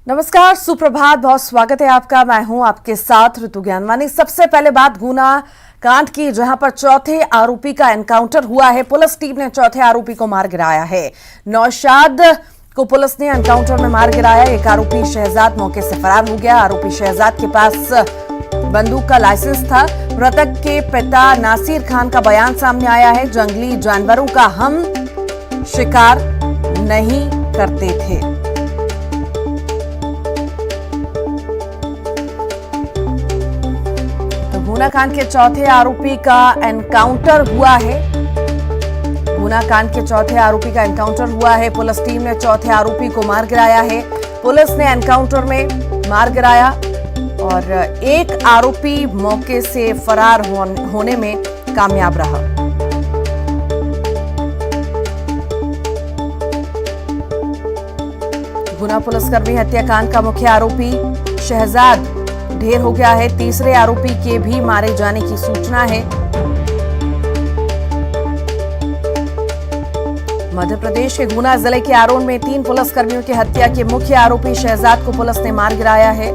नमस्कार, सुप्रभात, बहुत स्वागत है आपका। मैं हूं आपके साथ ऋतु ज्ञानवानी। सबसे पहले बात गुना कांड की, जहां पर चौथे आरोपी का एनकाउंटर हुआ है। पुलिस टीम ने चौथे आरोपी को मार गिराया है। नौशाद को पुलिस ने एनकाउंटर में मार गिराया। एक आरोपी शहजाद मौके से फरार हो गया। आरोपी शहजाद के पास बंदूक का लाइसेंस था। मृतक के पिता नासिर खान का बयान सामने आया है। जंगली जानवरों का हम शिकार नहीं करते थे। गुना कांड के चौथे आरोपी का एनकाउंटर हुआ है। गुना कांड के चौथे आरोपी का एनकाउंटर हुआ है। पुलिस टीम ने चौथे आरोपी को मार गिराया है। पुलिस ने एनकाउंटर में मार गिराया और एक आरोपी मौके से फरार होने में कामयाब रहा। गुना पुलिसकर्मी हत्याकांड का मुख्य आरोपी शहजाद ढेर हो गया है। तीसरे आरोपी के भी मारे जाने की सूचना है। मध्य प्रदेश के गुना जिले के आरोन में 3 पुलिसकर्मियों की हत्या के मुख्य आरोपी शहजाद को पुलिस ने मार गिराया है।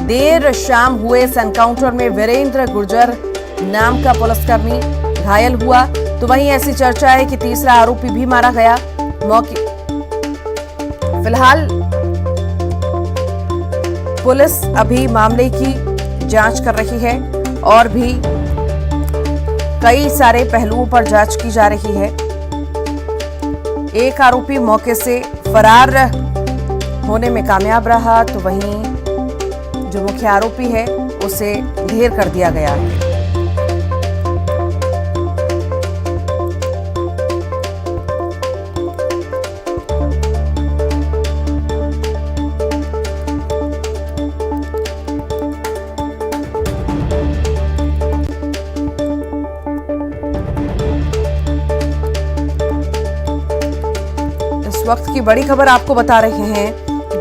देर शाम हुए इस एनकाउंटर में वीरेंद्र गुर्जर नाम का पुलिसकर्मी घायल हुआ। तो वहीं ऐसी चर्चा है कि तीसरा आरोपी भी मारा गया। फिलहाल पुलिस अभी मामले की जांच कर रही है और भी कई सारे पहलुओं पर जांच की जा रही है। एक आरोपी मौके से फरार होने में कामयाब रहा, तो वहीं जो मुख्य आरोपी है उसे ढेर कर दिया गया है। वक्त की बड़ी खबर आपको बता रहे हैं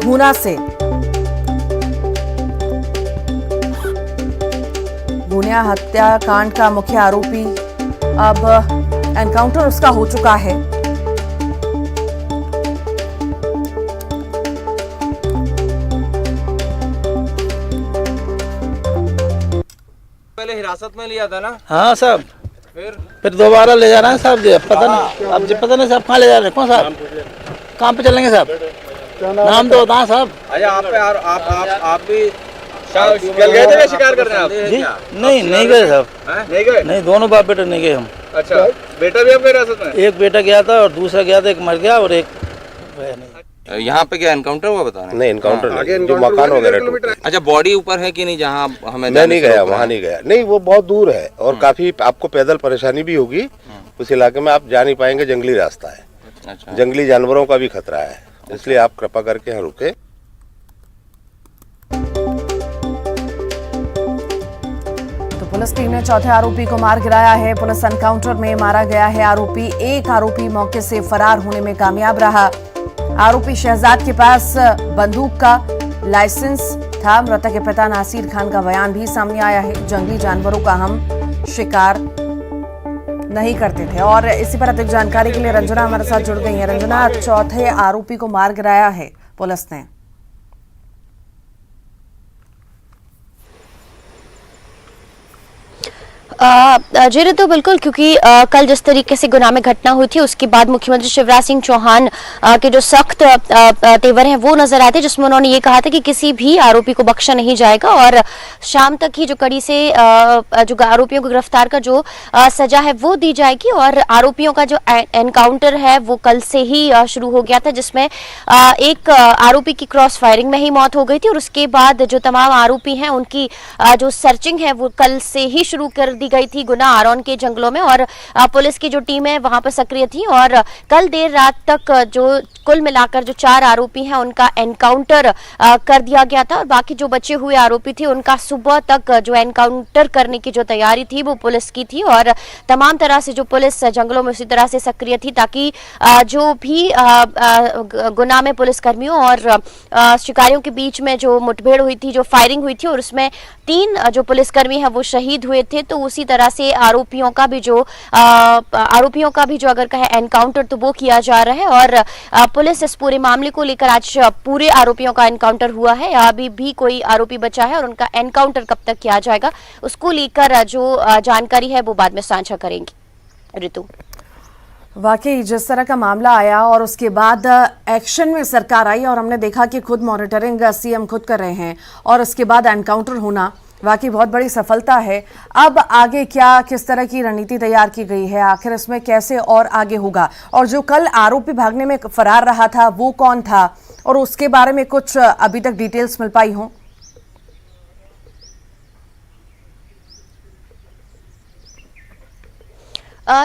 गुना से। गुना हत्याकांड का मुख्य आरोपी अब एनकाउंटर उसका हो चुका है। पहले हिरासत में लिया था ना? हाँ साहब, फिर दोबारा ले जा रहे हैं साहब जी। पता नहीं, अब जी पता नहीं साहब कहाँ ले जा रहे हैं। कौन साहब कहाँ पे चलेंगे साहब? नाम तो बताएं साहब। अच्छा, आप भी कल गए थे शिकार करने आप? जी नहीं गए साहब। नहीं गए? नहीं, दोनों बाप बेटे नहीं गए हम। अच्छा, बेटा भी आपके हिरासत में? एक बेटा गया था और दूसरा गया था, एक मर गया और एक नहीं। यहाँ पे क्या एनकाउंटर हुआ बता रहे हैं? नहीं, एनकाउंटर नहीं, जो मकान वगैरह। अच्छा, बॉडी ऊपर है कि नहीं जहाँ हमें? मैं नहीं गया, वहाँ नहीं गया। नहीं, वो बहुत दूर है और काफी आपको पैदल परेशानी भी होगी। उस इलाके में आप जा नहीं पाएंगे, जंगली रास्ता है। अच्छा। जंगली जानवरों का भी खतरा है, इसलिए आप कृपा करके यहाँ रुके। तो पुलिस टीम ने चौथे आरोपी को मार गिराया है। पुलिस एनकाउंटर में मारा गया है आरोपी। एक आरोपी मौके से फरार होने में कामयाब रहा। आरोपी शहजाद के पास बंदूक का लाइसेंस था। मृतक के पिता नासिर खान का बयान भी सामने आया है। जंगली जानवरों का हम शिकार नहीं करते थे। और इसी पर अधिक जानकारी के लिए रंजना हमारे साथ जुड़ गई है। रंजना, चौथे आरोपी को मार गिराया है पुलिस ने। जी ऋतु, बिल्कुल, क्योंकि कल जिस तरीके से गुना में घटना हुई थी उसके बाद मुख्यमंत्री शिवराज सिंह चौहान के जो सख्त तेवर हैं वो नजर आते, जिसमें उन्होंने ये कहा था कि किसी भी आरोपी को बख्शा नहीं जाएगा और शाम तक ही जो कड़ी से जो आरोपियों को गिरफ्तार का जो सजा है वो दी जाएगी। और आरोपियों का जो एनकाउंटर है वो कल से ही शुरू हो गया था, जिसमें एक आरोपी की क्रॉस फायरिंग में ही मौत हो गई थी और उसके बाद जो तमाम आरोपी हैं उनकी जो सर्चिंग है वो कल से ही शुरू कर दी गई थी गुना आरोन के जंगलों में। और पुलिस की जो टीम है वहां पर सक्रिय थी और कल देर रात तक जो कुल मिलाकर जो 4 आरोपी हैं उनका एनकाउंटर कर दिया गया था और बाकी जो बचे हुए आरोपी थे उनका सुबह तक जो एनकाउंटर करने की जो तैयारी थी वो पुलिस की थी। और तमाम तरह से जो पुलिस जंगलों में उसी तरह से सक्रिय थी ताकि जो भी गुना में पुलिसकर्मियों और शिकारियों के बीच में जो मुठभेड़ हुई थी, जो फायरिंग हुई थी और उसमें 3 जो पुलिसकर्मी हैं वो शहीद हुए थे, तो उसी उसी तरह से आरोपियों का भी जो अगर कहे एनकाउंटर तो वो किया जा रहा है। और पुलिस इस पूरे मामले को लेकर आज पूरे आरोपियों का एनकाउंटर हुआ है या अभी भी कोई आरोपी बचा है और उनका एनकाउंटर कब तक किया जाएगा उसको लेकर जो जानकारी है वो बाद में साझा करेंगे। ऋतु, वाकई जिस तरह का मामला आया और उसके बाद एक्शन में सरकार आई और हमने देखा कि खुद मॉनिटरिंग सीएम खुद कर रहे हैं और उसके बाद एनकाउंटर होना वाकई बहुत बड़ी सफलता है। अब आगे क्या, किस तरह की रणनीति तैयार की गई है, आखिर इसमें कैसे और आगे होगा, और जो कल आरोपी भागने में फरार रहा था वो कौन था और उसके बारे में कुछ अभी तक डिटेल्स मिल पाई हों?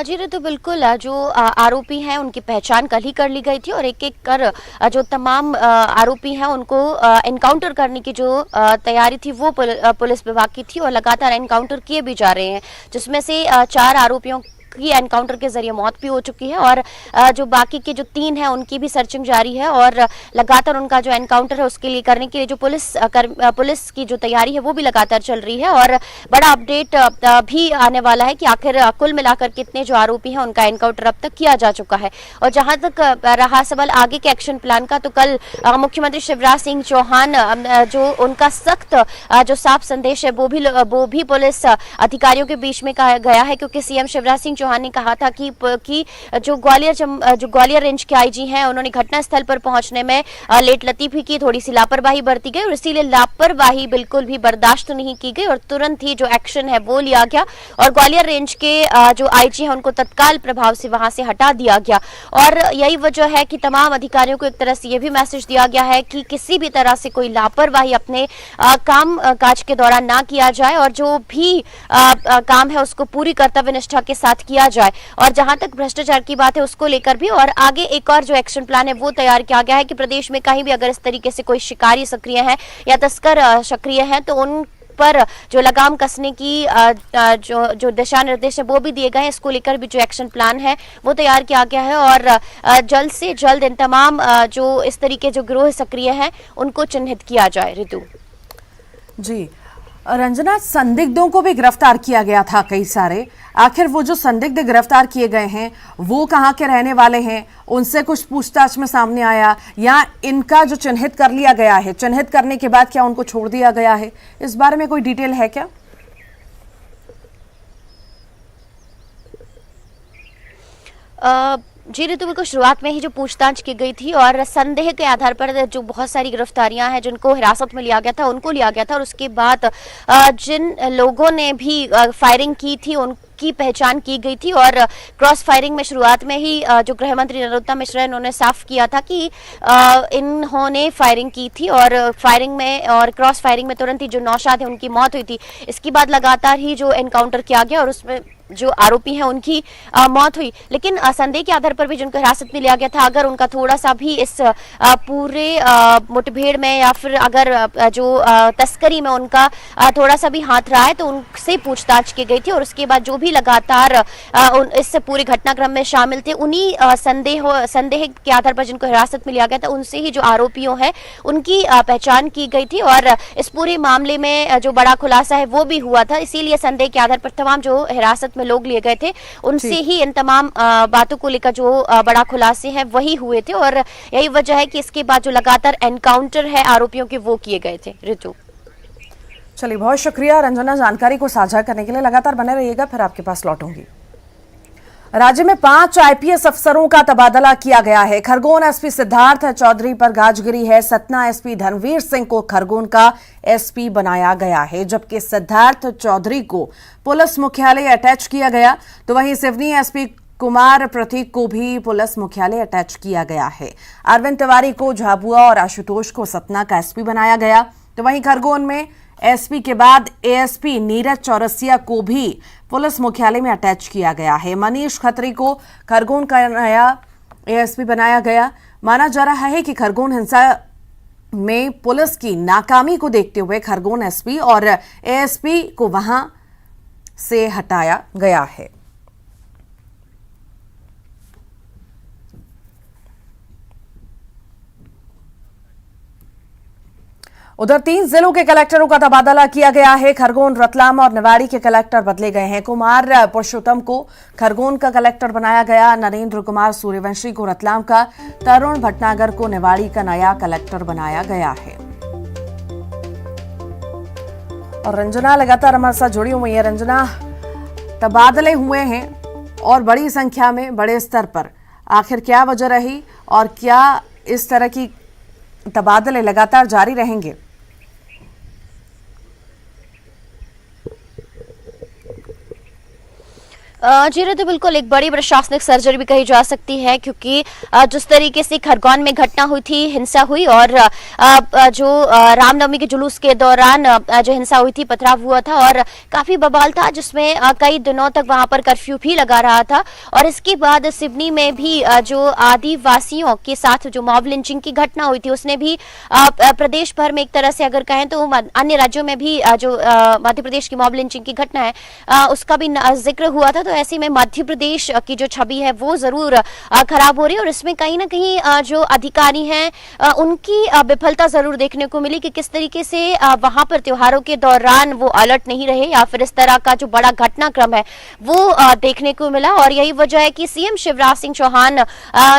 जी तो बिल्कुल जो आरोपी हैं उनकी पहचान कल ही कर ली गई थी और एक एक कर जो तमाम आरोपी हैं उनको एनकाउंटर करने की जो तैयारी थी वो पुलिस विभाग की थी और लगातार एनकाउंटर किए भी जा रहे हैं, जिसमें से 4 आरोपियों की एनकाउंटर के जरिए मौत भी हो चुकी है और जो बाकी के जो 3 हैं उनकी भी सर्चिंग जारी है और लगातार उनका जो एनकाउंटर है उसके लिए करने के लिए जो पुलिस की जो तैयारी है वो भी लगातार चल रही है। और बड़ा अपडेट भी आने वाला है कि आखिर कुल मिलाकर कितने जो आरोपी हैं उनका एनकाउंटर अब तक किया जा चुका है। और जहां तक रहा सवाल आगे के एक्शन प्लान का, तो कल मुख्यमंत्री शिवराज सिंह चौहान जो उनका सख्त जो साफ संदेश है वो भी पुलिस अधिकारियों के बीच में कहा गया है, क्योंकि सीएम शिवराज सिंह चौहान ने कहा था कि जो ग्वालियर रेंज के आईजी हैं उन्होंने घटनास्थल पर पहुंचने में लेट लतीफी की, थोड़ी सी लापरवाही बरती गई और इसीलिए लापरवाही बिल्कुल भी बर्दाश्त नहीं की गई और तुरंत ही जो एक्शन है वो लिया गया और ग्वालियर रेंज के जो आईजी हैं उनको तत्काल प्रभाव से वहां से हटा दिया गया। और यही वजह है कि तमाम अधिकारियों को एक तरह से ये भी मैसेज दिया गया है कि किसी भी तरह से कोई लापरवाही अपने काम काज के दौरान ना किया जाए और जो भी काम है उसको पूरी कर्तव्य निष्ठा के साथ किया जाए। और जहां तक भ्रष्टाचार की बात है उसको लेकर भी और आगे एक और जो एक्शन प्लान है वो तैयार किया गया है कि प्रदेश में कहीं भी अगर इस तरीके से कोई शिकारी सक्रिय है या तस्कर सक्रिय है तो उन पर जो लगाम कसने की जो दिशा निर्देश है वो भी दिए गए हैं। इसको लेकर भी जो एक्शन प्लान है वो तैयार किया गया है और जल्द से जल्द इन तमाम जो इस तरीके जो गिरोह सक्रिय हैं उनको चिन्हित किया जाए। ऋतु जी, रंजना, संदिग्धों को भी गिरफ्तार किया गया था कई सारे, आखिर वो जो संदिग्ध गिरफ्तार किए गए हैं वो कहाँ के रहने वाले हैं, उनसे कुछ पूछताछ में सामने आया या इनका जो चिन्हित कर लिया गया है, चिन्हित करने के बाद क्या उनको छोड़ दिया गया है, इस बारे में कोई डिटेल है क्या? जी ऋतु, बिल्कुल शुरुआत में ही जो पूछताछ की गई थी और संदेह के आधार पर जो बहुत सारी गिरफ्तारियां हैं जिनको हिरासत में लिया गया था उनको लिया गया था और उसके बाद जिन लोगों ने भी फायरिंग की थी उनकी पहचान की गई थी और क्रॉस फायरिंग में शुरुआत में ही जो गृह मंत्री नरोत्तम मिश्रा इन्होंने साफ किया था कि इन्होंने फायरिंग की थी और फायरिंग में और क्रॉस फायरिंग में तुरंत ही जो नौशाद है उनकी मौत हुई थी। इसके बाद लगातार ही जो एनकाउंटर किया गया और उसमें जो आरोपी हैं उनकी मौत हुई, लेकिन संदेह के आधार पर भी जिनको हिरासत में लिया गया था अगर उनका थोड़ा सा भी इस पूरे मुठभेड़ में या फिर अगर जो तस्करी में उनका थोड़ा सा भी हाथ रहा है तो उनसे पूछताछ की गई थी और उसके बाद जो भी लगातार इस पूरे घटनाक्रम में शामिल थे उन्हीं संदेह के आधार पर जिनको हिरासत में लिया गया था उनसे ही जो आरोपियों है उनकी पहचान की गई थी और इस पूरे मामले में जो बड़ा खुलासा है वो भी हुआ था। इसीलिए संदेह के आधार पर तमाम जो हिरासत में लोग लिए गए थे उनसे ही इन तमाम बातों को लेकर जो बड़ा खुलासे हैं वही हुए थे और यही वजह है कि इसके बाद जो लगातार एनकाउंटर है आरोपियों के वो किए गए थे। ऋतु, चलिए बहुत शुक्रिया रंजना जानकारी को साझा करने के लिए, लगातार बने रहिएगा, फिर आपके पास लौटूंगी। राज्य में 5 आईपीएस अफसरों का तबादला किया गया है। खरगोन एसपी सिद्धार्थ चौधरी पर गाज गिरी है। सतना एसपी धनवीर सिंह को खरगोन का एसपी बनाया गया है, जबकि सिद्धार्थ चौधरी को पुलिस मुख्यालय अटैच किया गया। तो वहीं सिवनी एसपी कुमार प्रतीक को भी पुलिस मुख्यालय अटैच किया गया है। अरविंद तिवारी को झाबुआ और आशुतोष को सतना का एसपी बनाया गया। तो वहीं खरगोन में एसपी के बाद एएसपी नीरज चौरसिया को भी पुलिस मुख्यालय में अटैच किया गया है। मनीष खत्री को खरगोन का नया एएसपी बनाया गया। माना जा रहा है कि खरगोन हिंसा में पुलिस की नाकामी को देखते हुए खरगोन एसपी और एएसपी को वहां से हटाया गया है। उधर 3 जिलों के कलेक्टरों का तबादला किया गया है। खरगोन, रतलाम और निवाड़ी के कलेक्टर बदले गए हैं। कुमार पुरुषोत्तम को खरगोन का कलेक्टर बनाया गया। नरेंद्र कुमार सूर्यवंशी को रतलाम का, तरुण भटनागर को निवाड़ी का नया कलेक्टर बनाया गया है। और रंजना लगातार हमारे साथ जुड़ी हुई है। रंजना, तबादले हुए हैं और बड़ी संख्या में, बड़े स्तर पर, आखिर क्या वजह रही और क्या इस तरह की तबादले लगातार जारी रहेंगे? जी तो बिल्कुल एक बड़ी प्रशासनिक सर्जरी भी कही जा सकती है, क्योंकि जिस तरीके से खरगोन में घटना हुई थी, हिंसा हुई, और जो रामनवमी के जुलूस के दौरान जो हिंसा हुई थी, पथराव हुआ था और काफी बवाल था, जिसमें कई दिनों तक वहां पर कर्फ्यू भी लगा रहा था। और इसके बाद सिवनी में भी जो आदिवासियों के साथ जो मॉब लिंचिंग की घटना हुई थी, उसने भी प्रदेश भर में एक तरह से अगर कहें तो अन्य राज्यों में भी जो मध्य प्रदेश की मॉब लिंचिंग की घटना है उसका भी जिक्र हुआ था। तो ऐसे में मध्य प्रदेश की जो छवि है वो जरूर खराब हो रही है, और इसमें कहीं ना कहीं जो अधिकारी हैं उनकी विफलता जरूर देखने को मिली कि किस तरीके से वहां पर त्योहारों के दौरान वो अलर्ट नहीं रहे, या फिर इस तरह का जो बड़ा घटनाक्रम है वो देखने को मिला। और यही वजह है कि सीएम शिवराज सिंह चौहान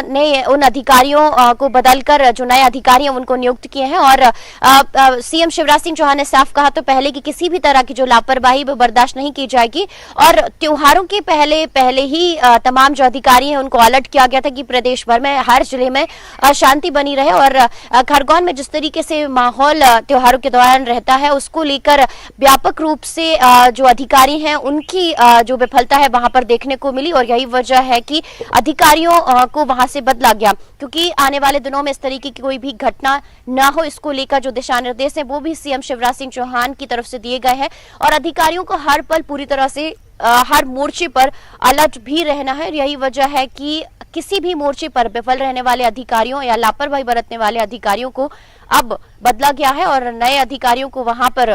ने उन अधिकारियों को बदलकर जो नए अधिकारी हैं उनको नियुक्त किए हैं। और सीएम शिवराज सिंह चौहान ने साफ कहा तो पहले कि किसी भी तरह की जो लापरवाही वो बर्दाश्त नहीं की जाएगी, और त्योहारों के पहले ही तमाम जो अधिकारी हैं उनको अलर्ट किया गया था कि प्रदेश भर में हर जिले में शांति बनी रहे। और खरगोन में जिस तरीके से माहौल त्योहारों के दौरान रहता है उसको लेकर व्यापक रूप से जो अधिकारी हैं उनकी जो विफलता है वहां पर देखने को मिली, और यही वजह है कि अधिकारियों को वहां से बदला गया, क्योंकि आने वाले दिनों में इस तरीके की कोई भी घटना ना हो, इसको लेकर जो दिशा निर्देश है वो भी सीएम शिवराज सिंह चौहान की तरफ से दिए गए हैं। और अधिकारियों को हर पल पूरी तरह से हर मोर्चे पर अलर्ट भी रहना है। यही वजह है कि किसी भी मोर्चे पर विफल रहने वाले अधिकारियों या लापरवाही बरतने वाले अधिकारियों को अब बदला गया है और नए अधिकारियों को वहां पर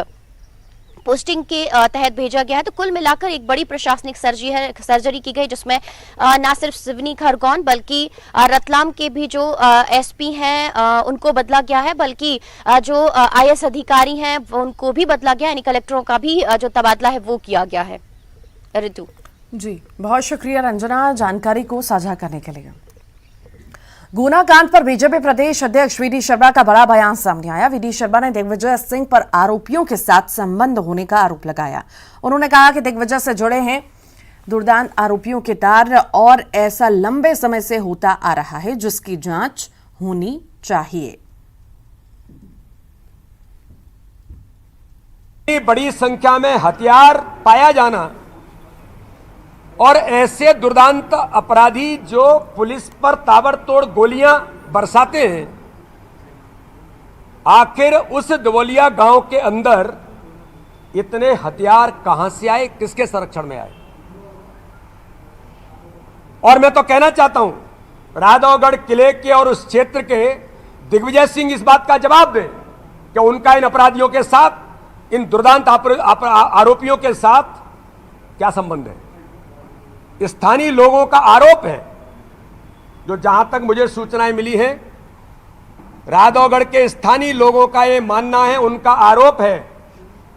पोस्टिंग के तहत भेजा गया है। तो कुल मिलाकर एक बड़ी प्रशासनिक सर्जरी की गई, जिसमें न सिर्फ सिवनी खरगोन बल्कि रतलाम के भी जो एसपी हैं उनको बदला गया है, बल्कि जो आईएएस अधिकारी हैं उनको भी बदला गया, यानी कलेक्टरों का भी जो तबादला है वो किया गया है। ऋतु जी, बहुत शुक्रिया रंजना जानकारी को साझा करने के लिए। गुना कांड पर बीजेपी प्रदेश अध्यक्ष वीडी शर्मा का बड़ा बयान सामने आया। वीडी शर्मा ने दिग्विजय सिंह पर आरोपियों के साथ संबंध होने का आरोप लगाया। उन्होंने कहा कि दिग्विजय से जुड़े हैं दुर्दांत आरोपियों के तार, और ऐसा लंबे समय से होता आ रहा है जिसकी जांच होनी चाहिए। बड़ी संख्या में हथियार पाया जाना और ऐसे दुर्दांत अपराधी जो पुलिस पर ताबड़तोड़ गोलियां बरसाते हैं, आखिर उस दवलिया गांव के अंदर इतने हथियार कहां से आए, किसके संरक्षण में आए? और मैं तो कहना चाहता हूं राधवगढ़ किले के और उस क्षेत्र के दिग्विजय सिंह इस बात का जवाब दें कि उनका इन अपराधियों के साथ, इन दुर्दांत आरोपियों के साथ क्या संबंध है। स्थानीय लोगों का आरोप है, जो जहां तक मुझे सूचनाएं मिली हैं, राधवगढ़ के स्थानीय लोगों का यह मानना है, उनका आरोप है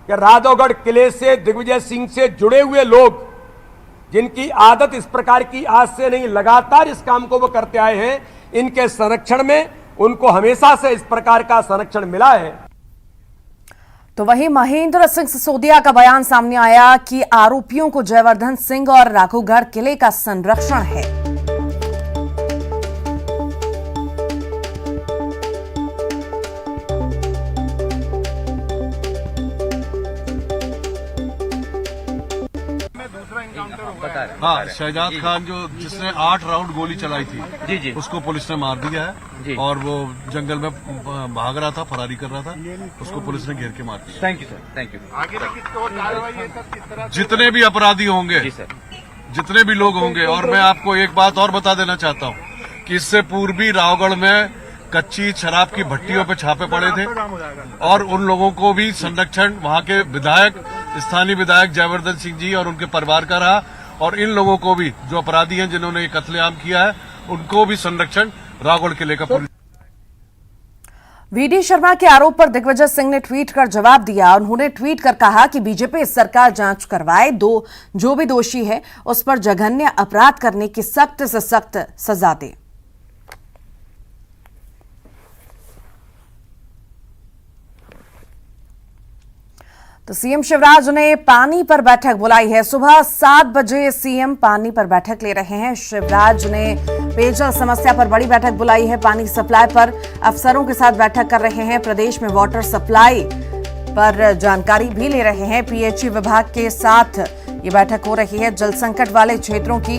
कि राधवगढ़ किले से दिग्विजय सिंह से जुड़े हुए लोग, जिनकी आदत इस प्रकार की आज से नहीं, लगातार इस काम को वो करते आए हैं, इनके संरक्षण में उनको हमेशा से इस प्रकार का संरक्षण मिला है। तो वहीं महेंद्र सिंह सिसोदिया का बयान सामने आया कि आरोपियों को जयवर्धन सिंह और राघवगढ़ किले का संरक्षण है। हाँ, शहजाद खान जिसने 8 राउंड गोली चलाई थी, जी उसको पुलिस ने मार दिया है, और वो जंगल में भाग रहा था, फरारी कर रहा था, उसको पुलिस ने घेर के मार दिया। Thank you sir, thank you. जितने भी अपराधी होंगे, जितने भी लोग होंगे, और मैं आपको एक बात और बता देना चाहता हूँ कि इससे पूर्वी रावगढ़ में कच्ची शराब की भट्टियों पे छापे पड़े थे, और उन लोगों को भी संरक्षण वहां के विधायक, स्थानीय विधायक जयवर्धन सिंह जी और उनके परिवार का रहा, और इन लोगों को भी, जो अपराधी हैं जिन्होंने ये कत्लेआम किया है, उनको भी संरक्षण रावगढ़ किले का पुलिस। वीडी शर्मा के आरोप पर दिग्विजय सिंह ने ट्वीट कर जवाब दिया। उन्होंने ट्वीट कर कहा कि बीजेपी सरकार जांच करवाए, जो भी दोषी है उस पर जघन्य अपराध करने की सख्त से सख्त सजा दे। तो सीएम शिवराज ने पानी पर बैठक बुलाई है। सुबह 7 बजे सीएम पानी पर बैठक ले रहे हैं। शिवराज ने पेयजल समस्या पर बड़ी बैठक बुलाई है। पानी सप्लाई पर अफसरों के साथ बैठक कर रहे हैं। प्रदेश में वाटर सप्लाई पर जानकारी भी ले रहे हैं। पीएचई विभाग के साथ ये बैठक हो रही है। जल संकट वाले क्षेत्रों की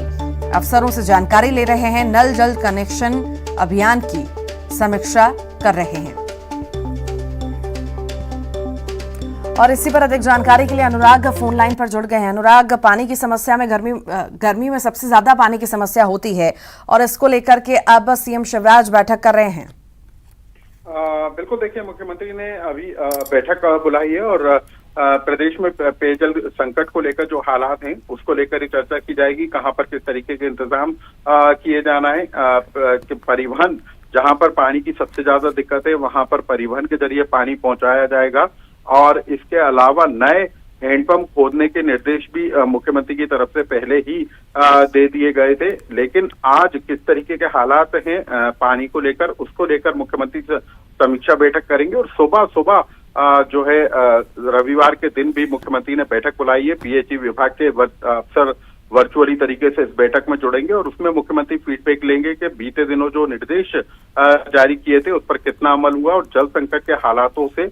अफसरों से जानकारी ले रहे हैं। नल जल कनेक्शन अभियान की समीक्षा कर रहे हैं। और इसी पर अधिक जानकारी के लिए अनुराग फोन लाइन पर जुड़ गए हैं। अनुराग, पानी की समस्या में गर्मी में सबसे ज्यादा पानी की समस्या होती है और इसको लेकर के अब सीएम शिवराज बैठक कर रहे हैं। बिल्कुल, देखिए, मुख्यमंत्री ने अभी बैठक बुलाई है और प्रदेश में पेयजल संकट को लेकर जो हालात हैं उसको लेकर ही चर्चा की जाएगी। कहां पर किस तरीके के इंतजाम किए जाना है। परिवहन, जहां पर पानी की सबसे ज्यादा दिक्कत है वहां पर परिवहन के जरिए पानी पहुंचाया जाएगा। और इसके अलावा नए हैंडपंप खोदने के निर्देश भी मुख्यमंत्री की तरफ से पहले ही दे दिए गए थे। लेकिन आज किस तरीके के हालात हैं पानी को लेकर, उसको लेकर मुख्यमंत्री से समीक्षा बैठक करेंगे। और सुबह जो है रविवार के दिन भी मुख्यमंत्री ने बैठक बुलाई है। पीएचई विभाग के अफसर वर्चुअली तरीके से इस बैठक में जुड़ेंगे और उसमें मुख्यमंत्री फीडबैक लेंगे कि बीते दिनों जो निर्देश जारी किए थे उस पर कितना अमल हुआ और जल संकट के हालातों से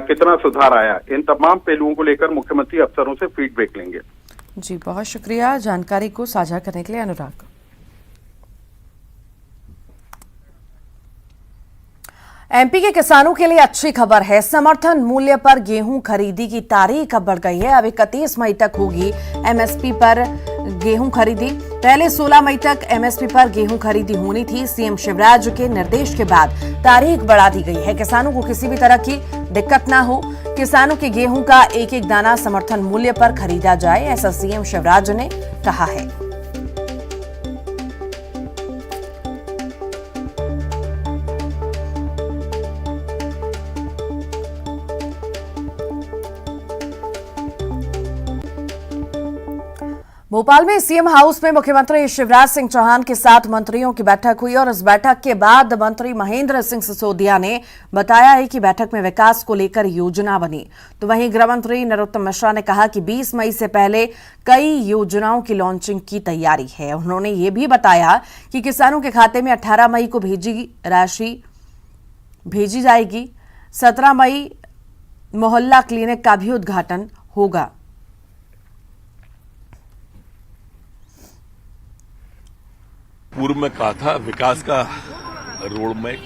कितना सुधार आया। इन तमाम पहलुओं को लेकर मुख्यमंत्री अफसरों से फीडबैक लेंगे। जी, बहुत शुक्रिया जानकारी को साझा करने के लिए अनुराग। एमपी के किसानों के लिए अच्छी खबर है। समर्थन मूल्य पर गेहूं खरीदी की तारीख अब बढ़ गई है। अब 31 मई तक होगी एमएसपी पर गेहूं खरीदी। पहले 16 मई तक एमएसपी पर गेहूं खरीदी होनी थी। सीएम शिवराज के निर्देश के बाद तारीख बढ़ा दी गई है। किसानों को किसी भी तरह की दिक्कत ना हो, किसानों के गेहूं का एक एक दाना समर्थन मूल्य पर खरीदा जाए, ऐसा सीएम शिवराज ने कहा है। भोपाल में सीएम हाउस में मुख्यमंत्री शिवराज सिंह चौहान के साथ मंत्रियों की बैठक हुई और इस बैठक के बाद मंत्री महेंद्र सिंह सिसोदिया ने बताया है कि बैठक में विकास को लेकर योजना बनी। तो वहीं गृह मंत्री नरोत्तम मिश्रा ने कहा कि 20 मई से पहले कई योजनाओं की लॉन्चिंग की तैयारी है। उन्होंने ये भी बताया कि किसानों के खाते में 18 मई को राशि भेजी जाएगी। 17 मई मोहल्ला क्लिनिक का भी उद्घाटन होगा। पूर्व में कहा था विकास का रोड मैप,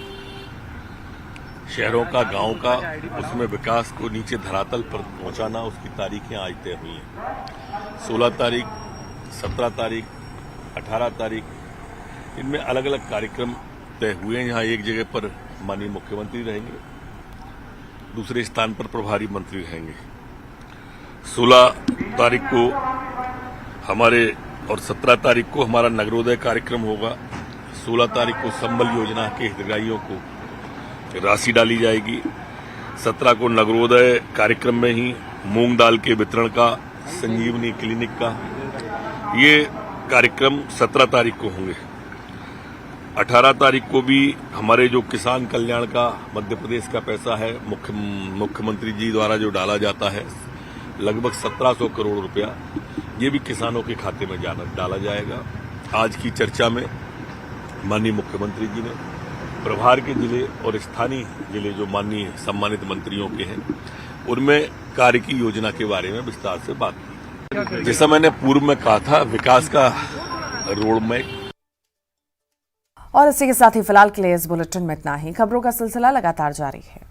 शहरों का, गांव का, उसमें विकास को नीचे धरातल पर पहुंचाना, उसकी तारीखें आज तय हुई हैं। 16 तारीख, 17 तारीख, 18 तारीख, इनमें अलग अलग कार्यक्रम तय हुए हैं। यहाँ एक जगह पर माननीय मुख्यमंत्री रहेंगे, दूसरे स्थान पर प्रभारी मंत्री रहेंगे। 16 तारीख को हमारे और 17 तारीख को हमारा नगरोदय कार्यक्रम होगा। 16 तारीख को संबल योजना के हितग्राहियों को राशि डाली जाएगी। 17 को नगरोदय कार्यक्रम में ही मूंग दाल के वितरण का, संजीवनी क्लिनिक का, ये कार्यक्रम 17 तारीख को होंगे। 18 तारीख को भी हमारे जो किसान कल्याण का मध्य प्रदेश का पैसा है, मुख्यमंत्री जी द्वारा जो डाला जाता है, लगभग 1700 करोड़ रुपया, ये भी किसानों के खाते में डाला जाएगा। आज की चर्चा में माननीय मुख्यमंत्री जी ने प्रभार के जिले और स्थानीय जिले जो माननीय सम्मानित मंत्रियों के हैं, उनमें कार्य की योजना के बारे में विस्तार से बात की। जैसा मैंने पूर्व में कहा था, विकास का रोड मैप। और इसी के साथ ही फिलहाल के लिए इस बुलेटिन में इतना ही। खबरों का सिलसिला लगातार जारी है।